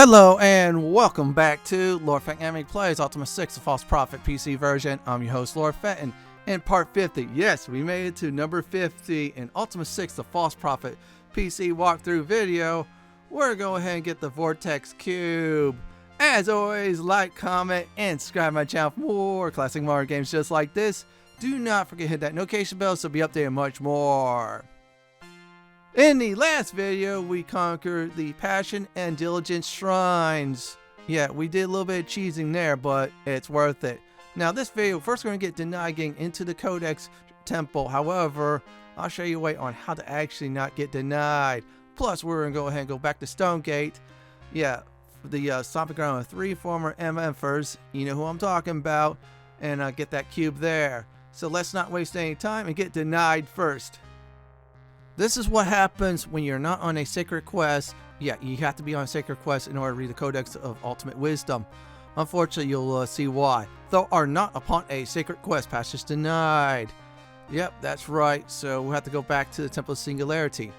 Hello and welcome back to Lord Fenton Anime Plays Ultima 6, the False Prophet PC version. I'm your host, Lord Fenton, in part 50. Yes, we made it to number 50 in Ultima 6, the False Prophet PC walkthrough video. We're going to go ahead and get the Vortex Cube. As always, like, comment, and subscribe to my channel for more classic modern games just like this. Do not forget to hit that notification bell so you'll be updated much more. In the last video, we conquered the Passion and Diligence shrines. Yeah, we did a little bit of cheesing there, but it's worth it. Now, this video, first we're going to get denied getting into the Codex Temple. However, I'll show you a way on how to actually not get denied. Plus, we're going to go ahead and go back to Stonegate. Yeah, the stomping ground of 3 former MFers. You know who I'm talking about. And get that cube there. So let's not waste any time and get denied first. This is what happens when you're not on a sacred quest. Yeah, you have to be on a sacred quest in order to read the Codex of Ultimate Wisdom. Unfortunately, you'll see why. Thou art not upon a sacred quest, passage denied. Yep, that's right. So we'll have to go back to the Temple of Singularity.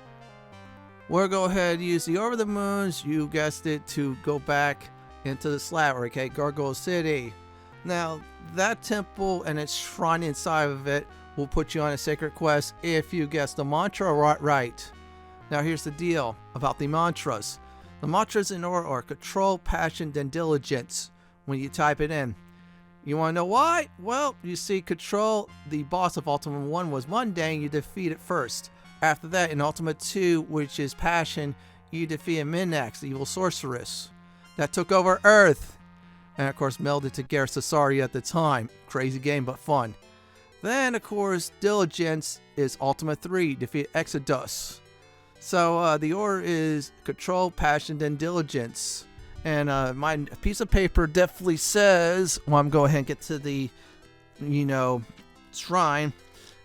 We'll go ahead and use the Over the Moons, you guessed it, to go back into the slab, okay, Gargoyle City. Now, that temple and its shrine inside of it will put you on a sacred quest if you guess the mantra right. Now here's the deal about the mantras. The mantras in order are Control, Passion, then Diligence when you type it in. You want to know why? Well, you see, Control, the boss of Ultima 1, was mundane. You defeat it first. After that, in Ultima 2, which is Passion, you defeated Minoc, the evil sorceress that took over Earth. And of course, melded to Gargoyle at the time. Crazy game, but fun. Then, of course, Diligence is Ultima 3, defeat Exodus. So, the order is Control, Passion, then Diligence. And my piece of paper definitely says, well, I'm going to go ahead and get to the, shrine,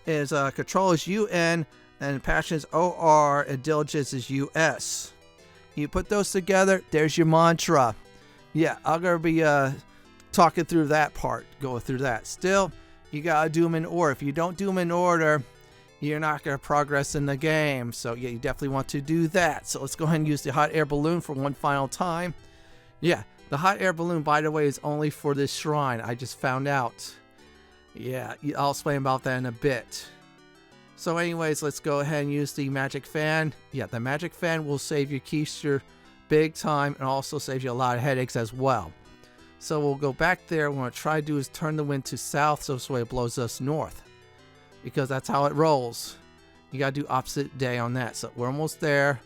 is Control is UN, and Passion is OR, and Diligence is US. You put those together, there's your mantra. Yeah, I'm going to be talking through that part, going through that. Still, you gotta do them in order. If you don't do them in order, you're not gonna progress in the game. So yeah, you definitely want to do that. So let's go ahead and use the hot air balloon for one final time. Yeah, the hot air balloon, by the way, is only for this shrine. I just found out. Yeah, I'll explain about that in a bit. So anyways, let's go ahead and use the magic fan. Yeah, the magic fan will save your keister big time and also save you a lot of headaches as well. So we'll go back there. What we're going to try to do is turn the wind to south so this way it blows us north. Because that's how it rolls. You got to do opposite day on that. So we're almost there.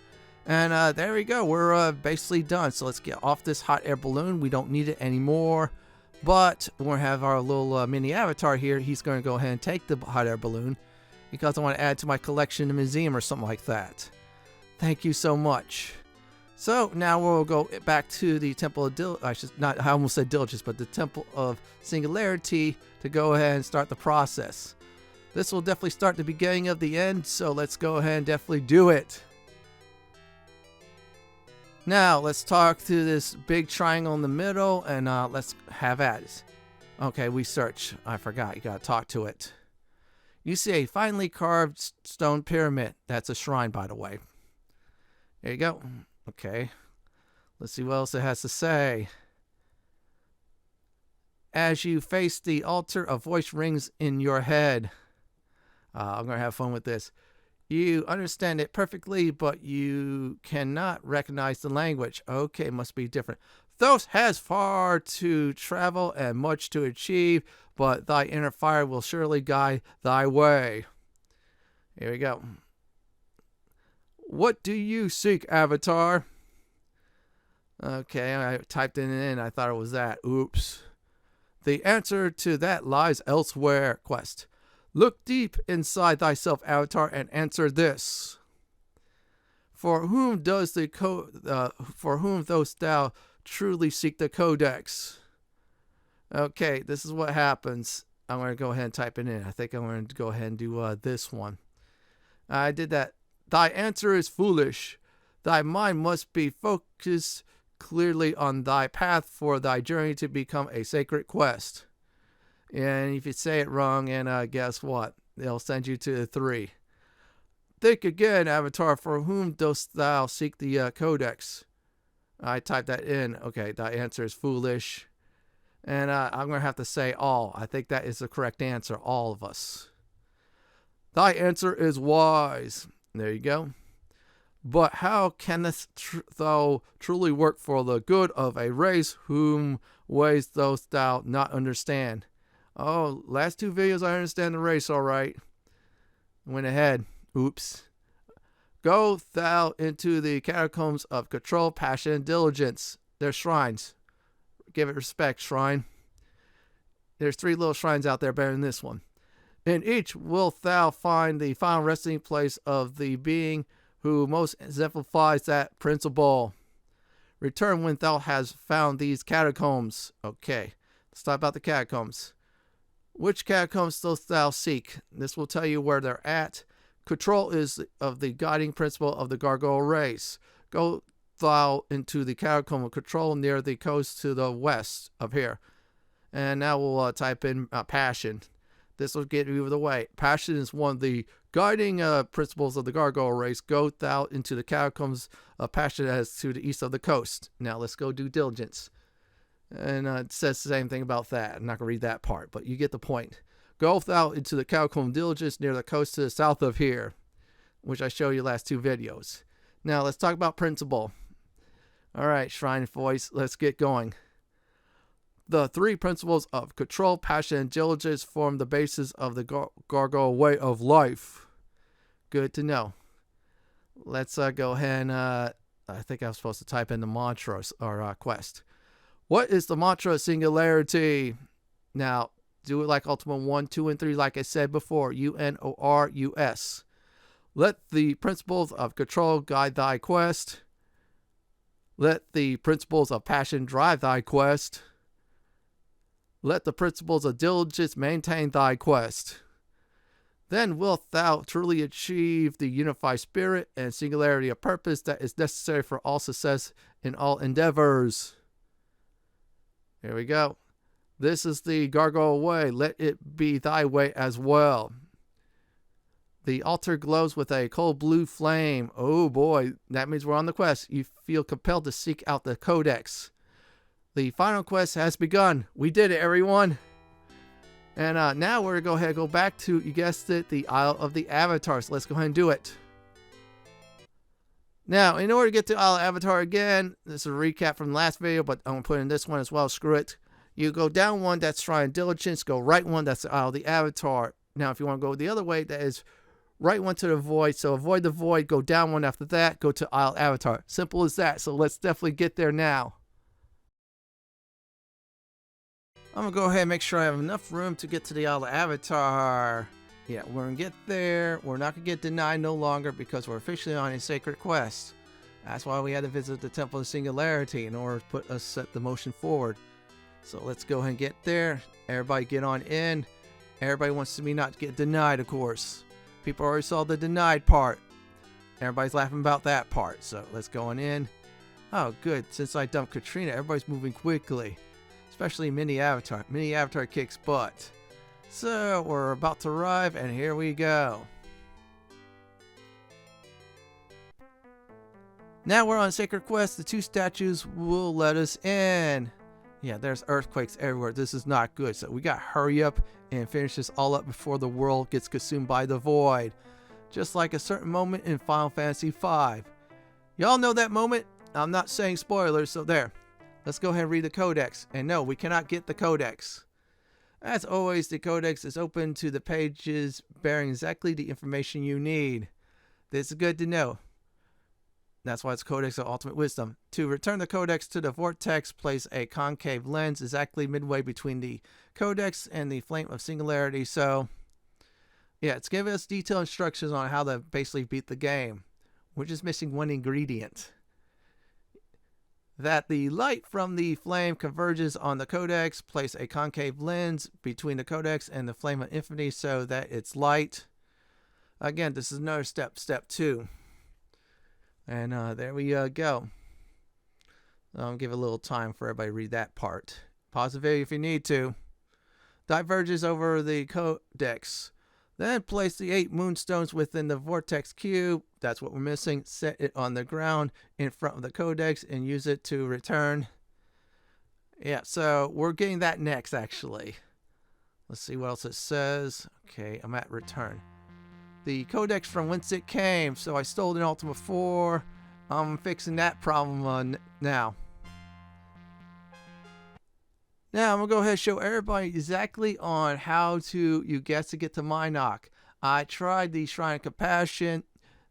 And there we go. We're basically done. So let's get off this hot air balloon. We don't need it anymore. But we're going to have our little mini avatar here. He's going to go ahead and take the hot air balloon. Because I want to add to my collection in the museum or something like that. Thank you so much. So now we'll go back to the Temple of I almost said Diligence, but the Temple of Singularity to go ahead and start the process. This will definitely start the beginning of the end, so let's go ahead and definitely do it. Now let's talk to this big triangle in the middle and let's have at it. Okay, we search. I forgot, you gotta talk to it. You see a finely carved stone pyramid. That's a shrine, by the way. There you go. Okay, let's see what else it has to say. As you face the altar, a voice rings in your head. I'm going to have fun with this. You understand it perfectly, but you cannot recognize the language. Okay, must be different. Thou has far to travel and much to achieve, but thy inner fire will surely guide thy way. Here we go. What do you seek, Avatar? Okay, I typed it in. I thought it was that. Oops. The answer to that lies elsewhere. Quest. Look deep inside thyself, Avatar, and answer this. For whom dost thou truly seek the Codex? Okay, this is what happens. I'm going to go ahead and type it in. I think I'm going to go ahead and do this one. I did that. Thy answer is foolish. Thy mind must be focused clearly on thy path for thy journey to become a sacred quest. And if you say it wrong, and guess what? They'll send you to the 3. Think again, Avatar, for whom dost thou seek the Codex? I typed that in. Okay, the answer is foolish. And I'm going to have to say all. I think that is the correct answer, all of us. Thy answer is wise. There you go. But how canst thou truly work for the good of a race whom ways dost thou not understand? Oh, last two videos I understand the race all right. Went ahead. Oops. Go thou into the catacombs of control, passion, and diligence. They're shrines. Give it respect, shrine. There's 3 little shrines out there better than this one. In each wilt thou find the final resting place of the being who most exemplifies that principle. Return when thou hast found these catacombs. Okay, let's talk about the catacombs. Which catacombs dost thou seek? This will tell you where they're at. Control is of the guiding principle of the Gargoyle race. Go thou into the catacomb of control near the coast to the west of here. And now we'll type in passion. This will get you out of the way. Passion is one of the guiding principles of the Gargoyle race. Go thou into the catacombs of passion as to the east of the coast. Now let's go do diligence. And it says the same thing about that. I'm not going to read that part, but you get the point. Go thou into the catacomb of diligence near the coast to the south of here, which I showed you last 2 videos. Now let's talk about principle. All right, Shrine Voice, let's get going. The 3 principles of control, passion, and diligence form the basis of the Gargoyle way of life. Good to know. Let's go ahead and I think I was supposed to type in the mantra or quest. What is the mantra of Singularity? Now, do it like Ultima 1, 2, and 3, like I said before. UNORUS. Let the principles of control guide thy quest. Let the principles of passion drive thy quest. Let the principles of diligence maintain thy quest. Then wilt thou truly achieve the unified spirit and singularity of purpose that is necessary for all success in all endeavors. Here we go. This is the Gargoyle way. Let it be thy way as well. The altar glows with a cold blue flame. Oh boy, that means we're on the quest. You feel compelled to seek out the Codex. The final quest has begun. We did it, everyone. And now we're going to go ahead and go back to, you guessed it, the Isle of the Avatars. Let's go ahead and do it. Now, in order to get to Isle of Avatar again, this is a recap from the last video, but I'm going to put in this one as well. Screw it. You go down 1, that's Shrine Diligence. Go right 1, that's the Isle of the Avatar. Now, if you want to go the other way, that is right 1 to the Void. So avoid the Void, go down 1 after that, go to Isle of Avatar. Simple as that. So let's definitely get there now. I'm going to go ahead and make sure I have enough room to get to the Isle of Avatar. Yeah, we're going to get there. We're not going to get denied no longer because we're officially on a sacred quest. That's why we had to visit the Temple of Singularity in order to put us set the motion forward. So let's go ahead and get there. Everybody get on in. Everybody wants me not to get denied, of course. People already saw the denied part. Everybody's laughing about that part. So let's go on in. Oh, good. Since I dumped Katrina, everybody's moving quickly. Especially Mini Avatar. Mini Avatar kicks butt. So we're about to arrive, and here we go. Now we're on Sacred Quest. The 2 statues will let us in. Yeah, there's earthquakes everywhere. This is not good. So we got to hurry up and finish this all up before the world gets consumed by the void. Just like a certain moment in Final Fantasy V. Y'all know that moment? I'm not saying spoilers, so there. Let's go ahead and read the Codex. And no, we cannot get the Codex. As always, the Codex is open to the pages bearing exactly the information you need. This is good to know. That's why it's Codex of Ultimate Wisdom. To return the Codex to the Vortex, place a concave lens exactly midway between the Codex and the Flame of Singularity. So, yeah, it's giving us detailed instructions on how to basically beat the game. We're just missing one ingredient. That the light from the flame converges on the Codex. Place a concave lens between the Codex and the Flame of Infinity so that it's light. Again, this is another step, step 2. And there we go. I'll give a little time for everybody to read that part. Pause the video if you need to. Diverges over the Codex. Then place the 8 moonstones within the Vortex Cube. That's what we're missing. Set it on the ground in front of the Codex and use it to return. Yeah, so we're getting that next, actually. Let's see what else it says. Okay, I'm at return. The Codex from whence it came. So I stole it in Ultima 4. I'm fixing that problem now. Now I'm going to go ahead and show everybody exactly on how to, you guess, to get to Minoc. I tried the Shrine of Compassion.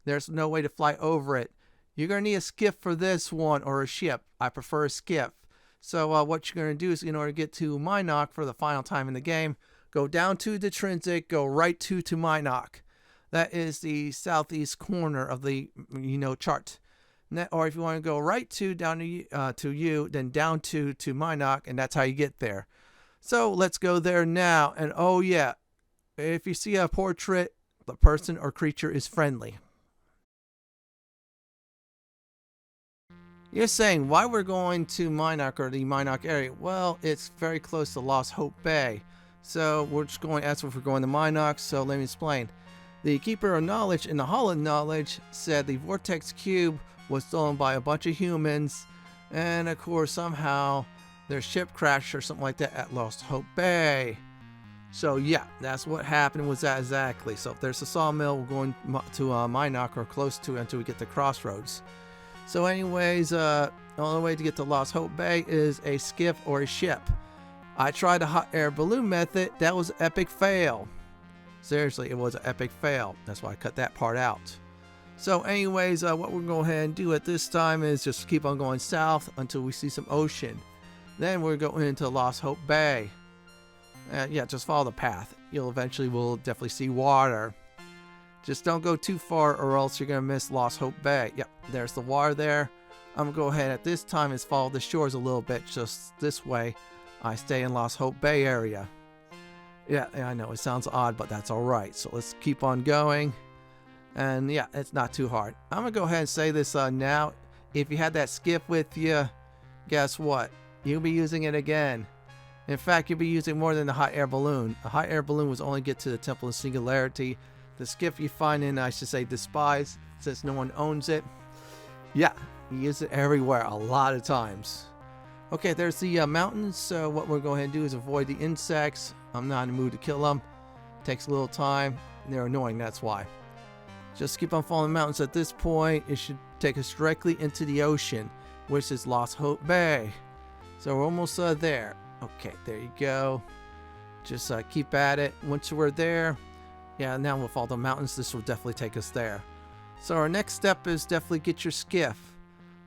There's no way to fly over it. You're going to need a skiff for this one, or a ship. I prefer a skiff. So what you're going to do is, in order to get to Minoc for the final time in the game, go down to the Trinsic, go right to Minoc. That is the southeast corner of the chart. Or if you want to go right down to you, then down to Minoc, and that's how you get there. So let's go there now. And oh yeah, if you see a portrait, the person or creature is friendly. You're saying why we're going to Minoc, or the Minoc area? Well, it's very close to Lost Hope Bay. So we're just going, that's if we're going to Minoc, so let me explain. The Keeper of Knowledge in the Hall of Knowledge said the Vortex Cube was stolen by a bunch of humans, and of course somehow their ship crashed or something like that at Lost Hope Bay. So yeah, that's what happened with that exactly. So if there's a sawmill, we're going to Minoc or close to it until we get to Crossroads. So anyways, the only way to get to Lost Hope Bay is a skiff or a ship. I tried the hot air balloon method. That was an epic fail. Seriously, it was an epic fail. That's why I cut that part out. So anyways, what we're going to go ahead and do at this time is just keep on going south until we see some ocean. Then we're going into Lost Hope Bay. Yeah, just follow the path. You'll eventually will definitely see water. Just don't go too far or else you're going to miss Lost Hope Bay. Yep, there's the water there. I'm going to go ahead at this time is follow the shores a little bit just this way. I stay in Lost Hope Bay area. Yeah, I know it sounds odd, but that's alright. So let's keep on going. And yeah, it's not too hard. I'm going to go ahead and say this now. If you had that skiff with you, guess what? You'll be using it again. In fact, you'll be using more than the hot air balloon. The hot air balloon was only get to the Temple of Singularity. The skiff you find in, I should say, Despise, since no one owns it. Yeah, you use it everywhere, a lot of times. Okay, there's the mountains. So what we're going to do is avoid the insects. I'm not in the mood to kill them. Takes a little time. They're annoying, that's why. Just keep on following the mountains at this point. It should take us directly into the ocean, which is Lost Hope Bay. So we're almost there. Okay, there you go. Just keep at it. Once we're there, yeah, now we'll follow the mountains. This will definitely take us there. So our next step is definitely get your skiff.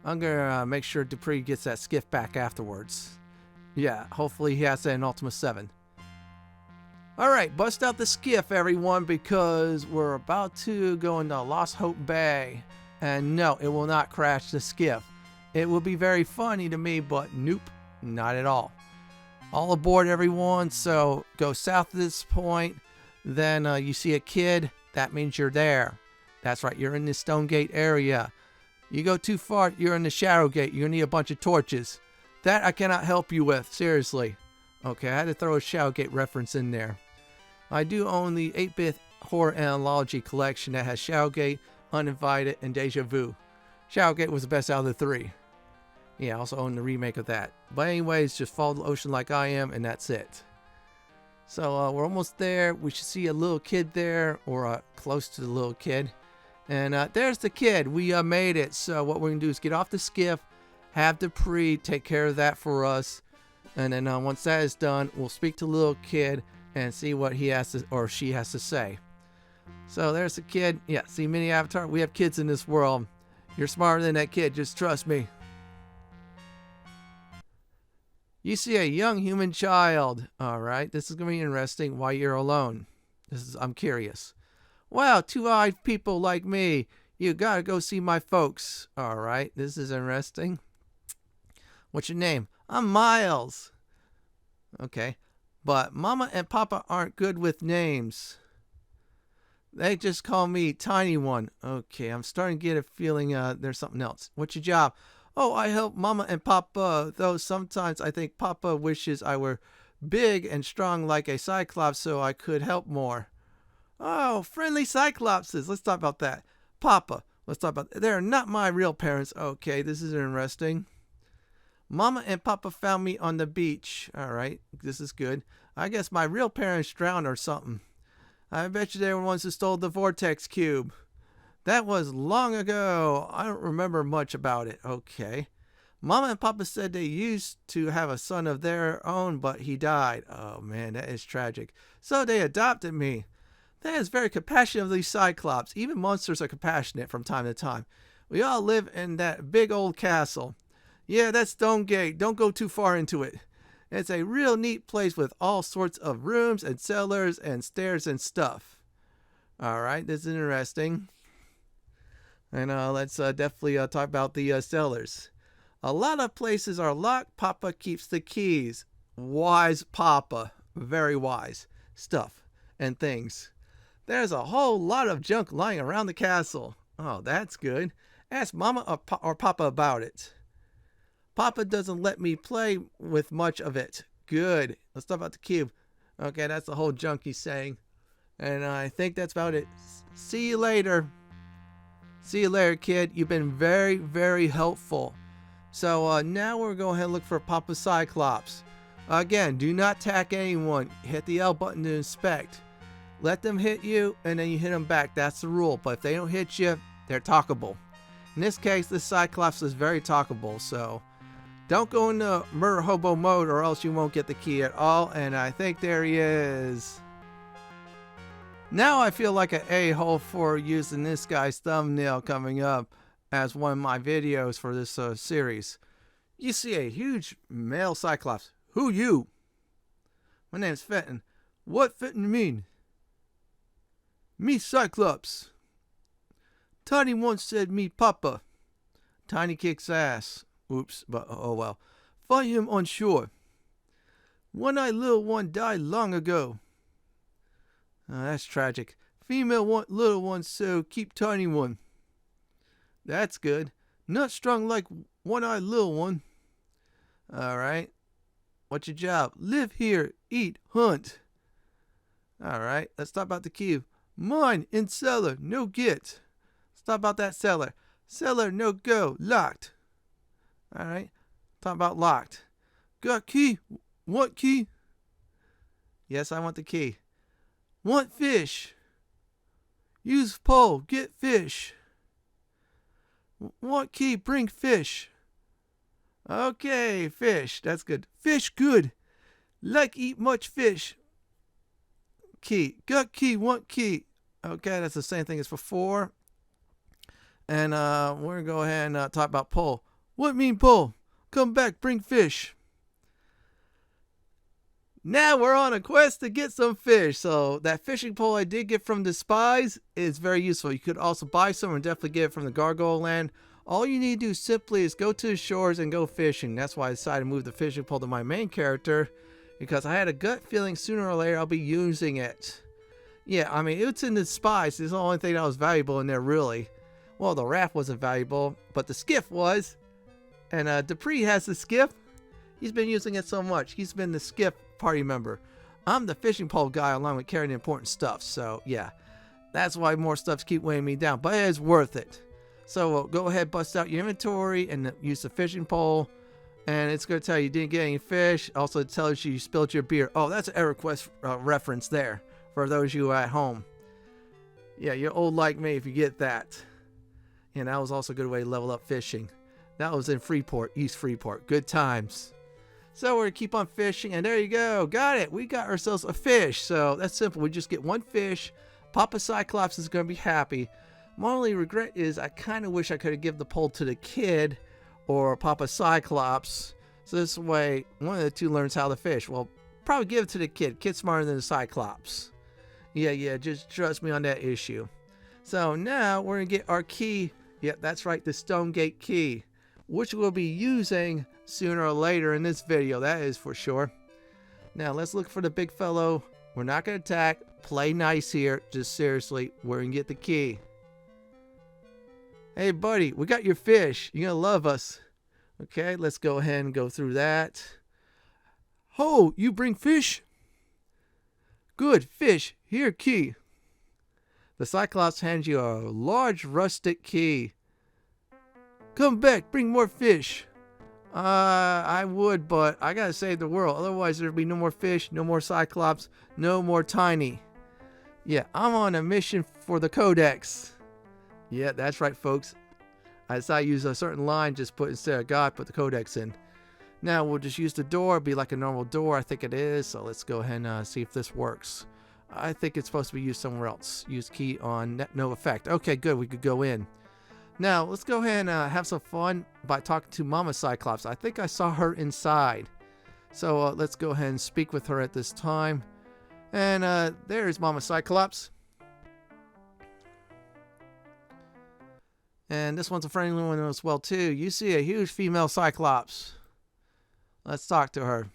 I'm going to make sure Dupree gets that skiff back afterwards. Yeah, hopefully he has that in Ultima 7. Alright, bust out the skiff, everyone, because we're about to go into Lost Hope Bay. And no, it will not crash the skiff. It will be very funny to me, but nope, not at all. All aboard, everyone. So go south at this point. Then you see a kid. That means you're there. That's right, you're in the Stonegate area. You go too far, you're in the Shadowgate. You're going to need a bunch of torches. That I cannot help you with, seriously. Okay, I had to throw a Shadowgate reference in there. I do own the 8-bit horror anthology collection that has Shadowgate, Uninvited, and Deja Vu. Shadowgate was the best out of the 3. Yeah, I also own the remake of that. But anyways, just follow the ocean like I am, and that's it. So we're almost there. We should see a little kid there, or close to the little kid. And there's the kid. We made it. So what we're going to do is get off the skiff, have Dupree take care of that for us. And then once that is done, we'll speak to the little kid and see what he has to, or she has to say. So there's the kid. Yeah, see, Mini Avatar, we have kids in this world. You're smarter than that kid, just trust me. You see a young human child. Alright, this is going to be interesting. Why you're alone. I'm curious. Wow, two-eyed people like me. You gotta go see my folks. Alright, this is interesting. What's your name? I'm Myles. Okay. But Mama and Papa aren't good with names. They just call me Tiny One. Okay, I'm starting to get a feeling there's something else. What's your job? Oh, I help Mama and Papa, though sometimes I think Papa wishes I were big and strong like a Cyclops so I could help more. Oh, friendly Cyclopses. Let's talk about that. Papa. Let's talk about. They're not my real parents. Okay, this is interesting. Mama and Papa found me on the beach. All right, this is good. I guess my real parents drowned or something. I bet you they were the ones who stole the Vortex Cube. That was long ago. I don't remember much about it. Okay. Mama and Papa said they used to have a son of their own, but he died. Oh man, that is tragic. So they adopted me. That is very compassionate of these Cyclops. Even monsters are compassionate from time to time. We all live in that big old castle. Yeah, that's Stonegate. Don't go too far into it. It's a real neat place with all sorts of rooms and cellars and stairs and stuff. Alright, this is interesting. And let's definitely talk about the cellars. A lot of places are locked. Papa keeps the keys. Wise Papa. Very wise. Stuff and things. There's a whole lot of junk lying around the castle. Oh, that's good. Ask Mama or Papa about it. Papa doesn't let me play with much of it. Good. Let's talk about the cube. Okay, that's the whole junk he's saying. And I think that's about it. See you later. See you later, kid. You've been very, very helpful. So now we're going to look for Papa Cyclops. Again, do not attack anyone. Hit the L button to inspect. Let them hit you, and then you hit them back. That's the rule. But if they don't hit you, they're talkable. In this case, this Cyclops is very talkable, so don't go into murder hobo mode or else you won't get the key at all. And I think there he is. Now I feel like an a-hole for using this guy's thumbnail coming up as one of my videos for this series. You see a huge male Cyclops. Who you? My name's Fenton. What Fenton mean? Me Cyclops. Tiny once said me Papa. Tiny kicks ass. Oops, but oh well. Find him on shore. One-eyed little one died long ago. Oh, that's tragic. Female want little one, so keep tiny one. That's good. Not strong like one-eyed little one. Alright. What's your job? Live here, eat, hunt. Alright, let's talk about the cube. Mine, in cellar, no get. Let's talk about that cellar. Cellar, no go, locked. Alright, talk about locked. Got key? Want key? Yes, I want the key. Want fish? Use pole, get fish. Want key, bring fish. Okay, fish, that's good. Fish good. Like eat much fish. Key, got key, want key. Okay, that's the same thing as before. And we're gonna go ahead and talk about pole. What mean pole? Come back, bring fish. Now we're on a quest to get some fish. So that fishing pole I did get from the spies is very useful. You could also buy some and definitely get it from the Gargoyle land. All you need to do simply is go to the shores and go fishing. That's why I decided to move the fishing pole to my main character, because I had a gut feeling sooner or later I'll be using it. Yeah, I mean, it's in the spies. It's the only thing that was valuable in there, really. Well, the raft wasn't valuable, but the skiff was. And Dupree has the skiff. He's been using it so much. He's been the skiff party member. I'm the fishing pole guy along with carrying important stuff. So, yeah. That's why more stuffs keep weighing me down. But it is worth it. So, go ahead, bust out your inventory and use the fishing pole. And it's going to tell you didn't get any fish. Also, it tells you spilled your beer. Oh, that's an EverQuest reference there for those of you at home. Yeah, you're old like me if you get that. And that was also a good way to level up fishing. That was in Freeport, East Freeport. Good times. So we're going to keep on fishing. And there you go. Got it. We got ourselves a fish. So that's simple. We just get one fish. Papa Cyclops is going to be happy. My only regret is I kind of wish I could have given the pole to the kid or Papa Cyclops. So this way, one of the two learns how to fish. Well, probably give it to the kid. Kid's smarter than the Cyclops. Yeah, just trust me on that issue. So now we're going to get our key. Yep, that's right, the Stonegate key, which we'll be using sooner or later in this video, that is for sure. Now, let's look for the big fellow. We're not going to attack. Play nice here. Just seriously, we're going to get the key. Hey, buddy, we got your fish. You're going to love us. Okay, let's go ahead and go through that. Oh, you bring fish? Good, fish. Here, key. The Cyclops hands you a large rustic key. Come back, bring more fish. I would, but I gotta save the world. Otherwise, there'd be no more fish, no more Cyclops, no more Tiny. Yeah, I'm on a mission for the Codex. Yeah, that's right, folks. I decided to use a certain line, just put instead of God, put the Codex in. Now we'll just use the door, be like a normal door. I think it is. So let's go ahead and see if this works. I think it's supposed to be used somewhere else. Use key on net, no effect. Okay, good. We could go in. Now, let's go ahead and have some fun by talking to Mama Cyclops. I think I saw her inside. So let's go ahead and speak with her at this time. And there's Mama Cyclops. And this one's a friendly one as well, too. You see a huge female Cyclops. Let's talk to her.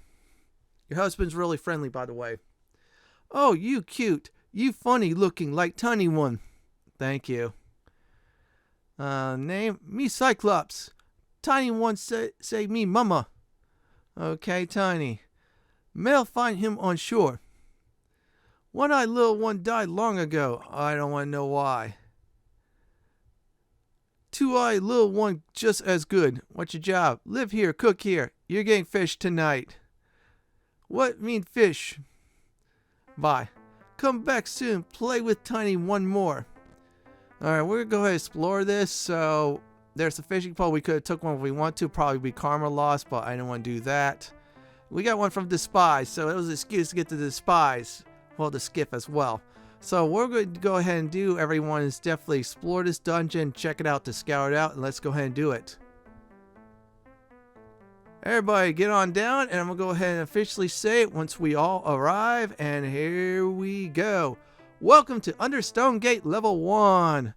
Your husband's really friendly, by the way. Oh, you cute. You funny looking like tiny one. Thank you. Name me Cyclops. Tiny one say me mama. Okay, Tiny. Male find him on shore. One-eyed little one died long ago. I don't want to know why. Two-eyed little one just as good. What's your job? Live here, cook here. You're getting fish tonight. What mean fish? Bye. Come back soon. Play with Tiny one more. Alright, we're going to go ahead and explore this. So, there's a fishing pole. We could have took one if we want to. Probably be karma loss, but I didn't want to do that. We got one from Despise, so it was an excuse to get to Despise. Well, the skiff as well. So, what we're going to go ahead and do, everyone, is definitely explore this dungeon, check it out, to scout it out, and let's go ahead and do it. Everybody, get on down, and I'm going to go ahead and officially say it once we all arrive, and here we go. Welcome to Under Stonegate Level 1.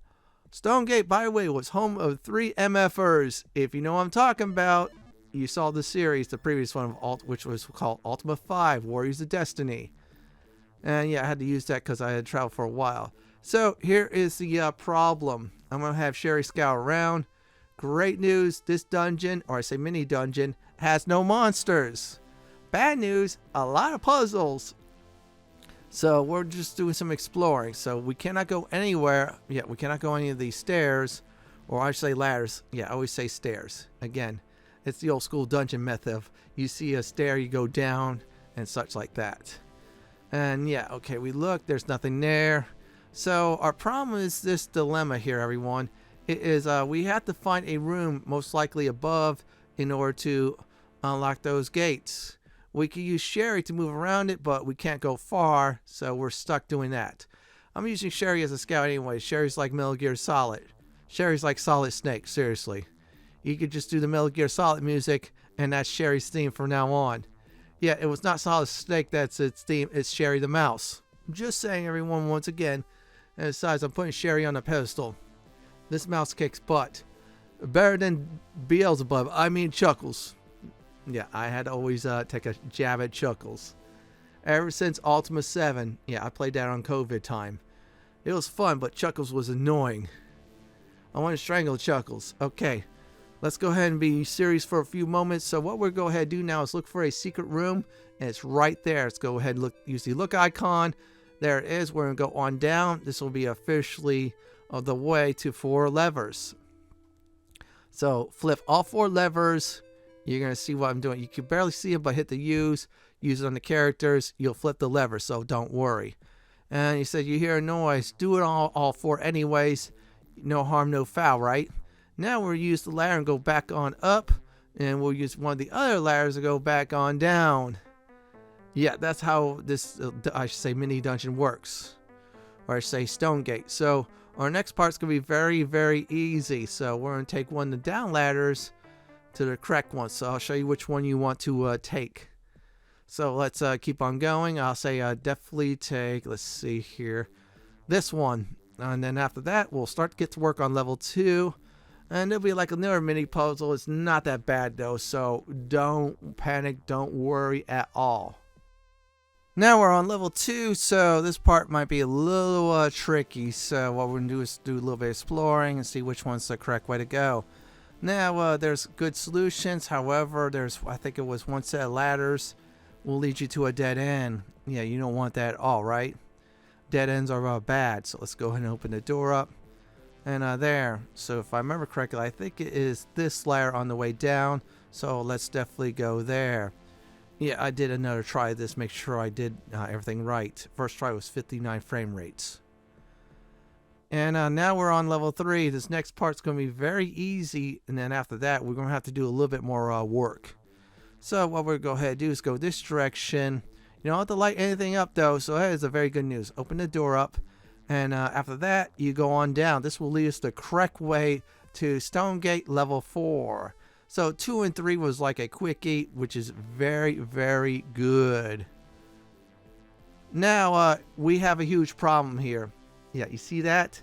Stonegate, by the way, was home of 3 MFers. If you know what I'm talking about, you saw the series, the previous one, which was called Ultima 5, Warriors of Destiny. And yeah, I had to use that because I had traveled for a while. So here is the problem. I'm going to have Sherry scout around. Great news, this dungeon, or I say mini dungeon, has no monsters. Bad news, a lot of puzzles. So we're just doing some exploring. So we cannot go anywhere. Yeah, we cannot go any of these stairs. Or I should say ladders. Yeah, I always say stairs. Again, it's the old school dungeon method. You see a stair, you go down, and such like that. And yeah, okay, we look. There's nothing there. So our problem is this dilemma here, everyone. It is we have to find a room, most likely above, in order to unlock those gates. We can use Sherry to move around it, but we can't go far, so we're stuck doing that. I'm using Sherry as a scout anyway. Sherry's like Metal Gear Solid. Sherry's like Solid Snake, seriously. You could just do the Metal Gear Solid music, and that's Sherry's theme from now on. Yeah, it was not Solid Snake that's its theme, it's Sherry the Mouse. I'm just saying, everyone, once again. And besides, I'm putting Sherry on a pedestal. This mouse kicks butt. Better than Beelzebub, I mean Chuckles. Yeah, I had to always take a jab at Chuckles. Ever since Ultima 7, yeah, I played that on COVID time. It was fun, but Chuckles was annoying. I want to strangle Chuckles. Okay, let's go ahead and be serious for a few moments. So what we're going to go ahead and do now is look for a secret room, and it's right there. Let's go ahead and look. Use the look icon. There it is. We're going to go on down. This will be officially the way to 4 levers. So flip all 4 levers. You're going to see what I'm doing. You can barely see it, but hit the use it on the characters. You'll flip the lever, so don't worry. And you said you hear a noise. Do it all 4 anyways. No harm, no foul, right? Now we'll use the ladder and go back on up. And we'll use one of the other ladders to go back on down. Yeah, that's how this, I should say, mini dungeon works. Or I should say Stonegate. So our next part's going to be very, very easy. So we're going to take one of the down ladders to the correct one. So I'll show you which one you want to take. So let's keep on going. I'll say definitely take, let's see here, this one. And then after that, we'll start to get to work on level 2. And it'll be like another mini puzzle. It's not that bad though. So don't panic. Don't worry at all. Now we're on level 2. So this part might be a little tricky. So what we're going to do is do a little bit of exploring and see which one's the correct way to go. Now, there's good solutions. However, I think it was one set of ladders will lead you to a dead end. Yeah, you don't want that at all, right? dead ends are bad. So let's go ahead and open the door up. And there. So if I remember correctly, I think it is this layer on the way down. So let's definitely go there. Yeah, I did another try of this. Make sure I did everything right. First try was 59 frame rates. And now we're on level 3. This next part's going to be very easy. And then after that, we're going to have to do a little bit more work. So what we're going to go ahead and do is go this direction. You don't have to light anything up though. So that is a very good news. Open the door up. And after that, you go on down. This will lead us the correct way to Stonegate level 4. So 2 and 3 was like a quickie, which is very, very good. Now, we have a huge problem here. Yeah, you see that?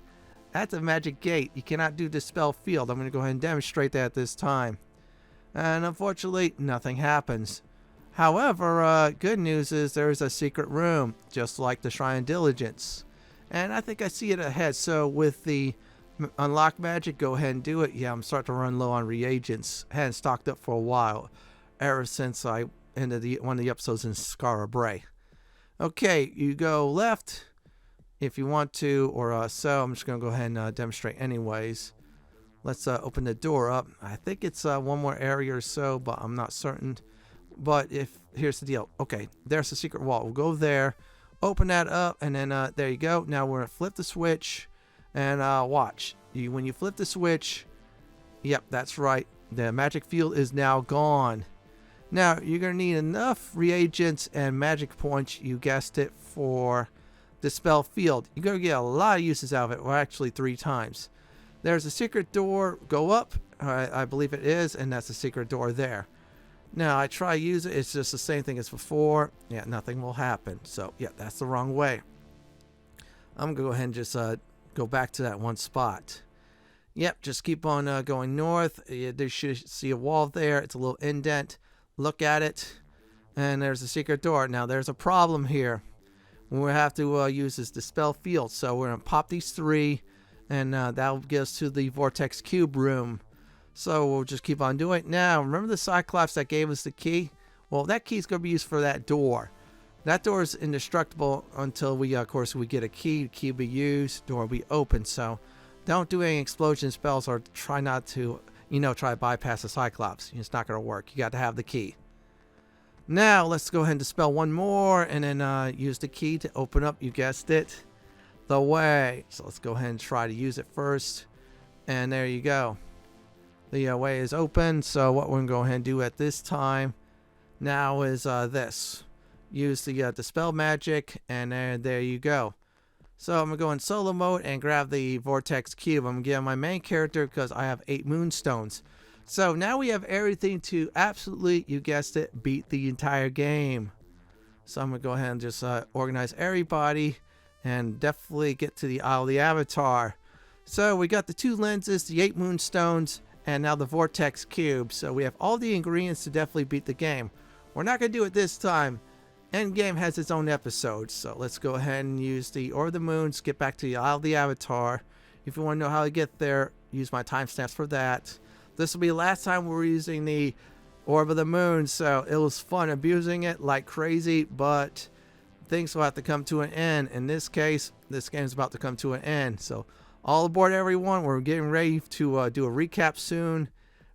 That's a magic gate. You cannot do Dispel Field. I'm going to go ahead and demonstrate that this time. And unfortunately, nothing happens. However, good news is there is a secret room, just like the Shrine of Diligence. And I think I see it ahead. So with the unlock magic, go ahead and do it. Yeah, I'm starting to run low on reagents. I hadn't stocked up for a while, ever since I ended one of the episodes in Scar Bray. Okay, you go left if you want to, or so. I'm just going to go ahead and demonstrate anyways. Let's open the door up. I think it's one more area or so, but I'm not certain. But here's the deal. Okay, there's the secret wall. We'll go there. Open that up, and then there you go. Now we're going to flip the switch, and watch. When you flip the switch, yep, that's right. The magic field is now gone. Now, you're going to need enough reagents and magic points, you guessed it, for Dispel Field. You're going to get a lot of uses out of it, or actually 3 times. There's a secret door. Go up. I believe it is, and that's a secret door there. Now, I try to use it. It's just the same thing as before. Yeah, nothing will happen. So, yeah, that's the wrong way. I'm going to go ahead and just go back to that one spot. Yep, just keep on going north. You should see a wall there. It's a little indent. Look at it. And there's a secret door. Now, there's a problem here. We have to use this Dispel Field. So, we're going to pop these 3. And that'll get us to the Vortex Cube room. So we'll just keep on doing it. Now, remember the Cyclops that gave us the key? Well, that key is going to be used for that door. That door is indestructible until we, of course, we get a key. The key will be used, door will be open. So don't do any explosion spells or try not to, try to bypass the Cyclops. It's not going to work. You got to have the key. Now, let's go ahead and dispel one more and then use the key to open up, you guessed it, the way. So let's go ahead and try to use it first. And there you go. The way is open. So what we're going to go ahead and do at this time now is this. Use the Dispel Magic, and there you go. So I'm going to go in solo mode and grab the Vortex Cube. I'm going to give my main character because I have 8 Moonstones. So now we have everything to absolutely, you guessed it, beat the entire game. So I'm going to go ahead and just organize everybody and definitely get to the Isle of the Avatar. So we got the 2 lenses, the 8 Moonstones, and now the Vortex Cube. So we have all the ingredients to definitely beat the game. We're not going to do it this time. Endgame has its own episode. So let's go ahead and use the Orb of the Moons. Get back to the Isle of the Avatar. If you want to know how to get there, use my timestamps for that. This will be the last time we're using the Orb of the Moon. So it was fun abusing it like crazy. But things will have to come to an end. In this case, this game is about to come to an end. So all aboard, everyone. We're getting ready to do a recap soon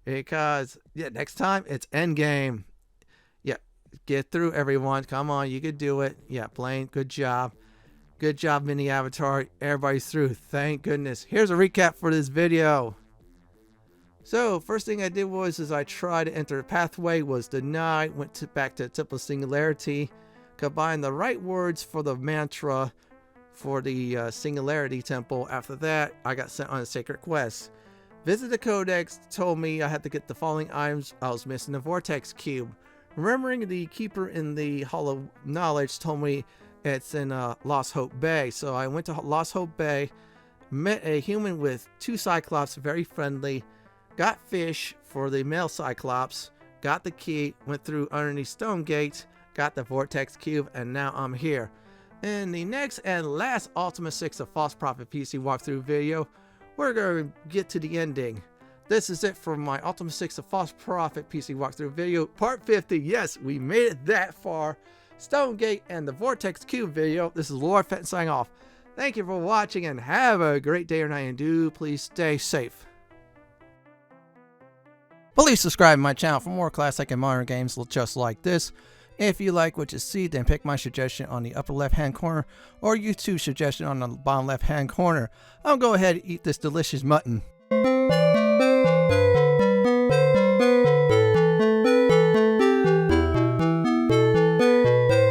because, yeah, next time it's Endgame. Yeah, get through, everyone. Come on, you could do it. Yeah, Blaine, good job. Good job, Mini Avatar. Everybody's through. Thank goodness. Here's a recap for this video. So, first thing I did was I tried to enter a pathway, was denied. Went back to the Temple of Singularity. Combined the right words for the mantra for the Singularity Temple. After that, I got sent on a sacred quest. Visit the Codex, told me I had to get the following items. I was missing the Vortex Cube. Remembering the Keeper in the Hall of Knowledge told me it's in Lost Hope Bay. So I went to Lost Hope Bay, met a human with 2 Cyclops, very friendly, got fish for the male Cyclops, got the key, went through underneath Stonegate, got the Vortex Cube, and now I'm here. In the next and last Ultima 6 of False Prophet PC walkthrough video, we're going to get to the ending. This is it for my Ultima 6 of False Prophet PC walkthrough video, part 50. Yes, we made it that far. Stonegate and the Vortex Cube video. This is Lord Fenton signing off. Thank you for watching and have a great day or night, and do please stay safe. Please subscribe to my channel for more classic and modern games just like this. If you like what you see, then pick my suggestion on the upper left hand corner or YouTube suggestion on the bottom left hand corner. I'll go ahead and eat this delicious mutton.